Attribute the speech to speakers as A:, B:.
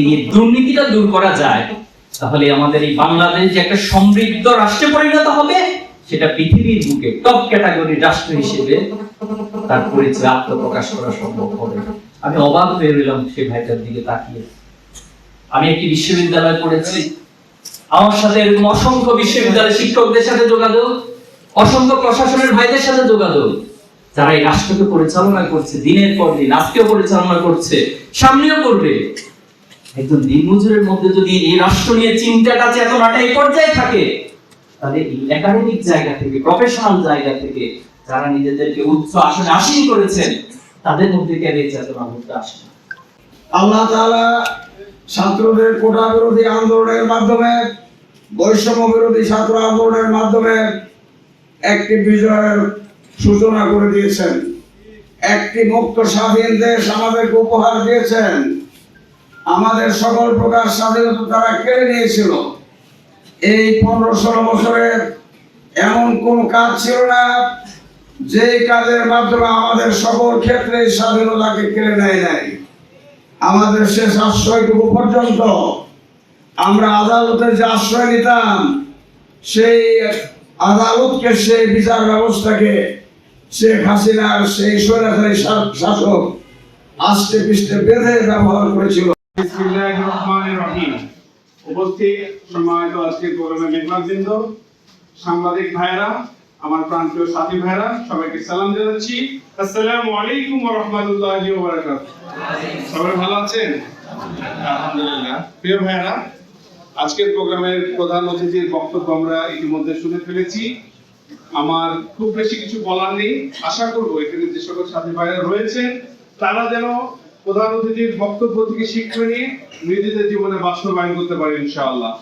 A: এই দুর্নীতিটা দূর করা যায়, তাহলে আমাদের এই বাংলাদেশ যে একটা সমৃদ্ধ রাষ্ট্রে পরিণত হবে, সেটা পৃথিবীর বুকে টপ ক্যাটাগরির রাষ্ট্র হিসেবে তার পরিচয় আত্মপ্রকাশ করা সম্ভব হবে। আমি অবাক হয়ে রইলাম সেই ভাইটার দিকে তাকিয়ে। আমি একটি বিশ্ববিদ্যালয়ে পড়েছি, আমার সাথে এরকম অসংখ্য বিশ্ববিদ্যালয়ের শিক্ষকদের সাথে যোগাযোগ, অসংখ্য প্রশাসনের ভাইদের সাথে যোগাযোগ, যারা এই রাষ্ট্রকে পরিচালনা করছে দিনের পর দিন, আজকেও পরিচালনা করছে, সামনেও করবে। একজন দিনমজুরের মধ্যে যদি এই রাষ্ট্র নিয়ে চিন্তাটা চেতনাটা এই পর্যায়ে থাকে, তাহলে একাডেমিক জায়গা থেকে, প্রফেশনাল জায়গা থেকে যারা নিজেদেরকে উচ্চ আসনে আসীন করেছেন, তাদের মধ্যে কেন এই চেতনা মধ্যে আসে না?
B: আল্লাহ তাআলা ছাত্রদের কোটা বিরোধী আন্দোলনের মাধ্যমে, বৈষম্য বিরোধী ছাত্র আন্দোলনের মাধ্যমে একটি বিজয়ের সূচনা করে দিয়েছেন। একটি মুক্ত স্বাধীন দেশ আমাদেরকে উপহার দিয়েছেন। আমাদের সকল প্রকার স্বাধীনতা তারা কেড়ে নিয়েছিল। এই 15-16 বছরে এমন কোন কাজ ছিল না যে কাজের মাধ্যমে আমাদের সকল ক্ষেত্রে স্বাধীনতাকে কেড়ে নেয় নাই। আমাদের শেষ আশ্রয়টুকু পর্যন্ত আমরা আদালতের যে আশ্রয় নিতাম, সেই আদালতকে, সেই বিচার ব্যবস্থাকে শেখ হাসিনার সেই স্বৈরাচারী শাসক আস্তে পিষ্টে বেঁধে ব্যবহার করেছিল।
C: বিসমিল্লাহির রহমানির রহিম। উপস্থিত সম্মানিত আজকের প্রোগ্রামের মেহমানবৃন্দ, সাংবাদিক ভাইরা, আমার প্রান্তীয় সাথী ভাইরা, সবাইকে সালাম জানাচ্ছি। আসসালামু আলাইকুম ওয়া রাহমাতুল্লাহি ওয়া বারাকাতুহু। সবাই ভালো আছেন? আলহামদুলিল্লাহ। প্রিয় ভাইরা, আজকের প্রোগ্রামের প্রধান অতিথির বক্তব্য আমরা ইতিমধ্যে শুনে ফেলেছি। আমার খুব বেশি কিছু বলার নেই। আশা করব এখানে যে সকল সাথী ভাইরা রয়েছেন, তারা যেন প্রধান অতিথির বক্তব্য থেকে শিক্ষা নিয়ে নিজেদের জীবনে বাস্তবায়ন করতে পারে ইনশাআল্লাহ।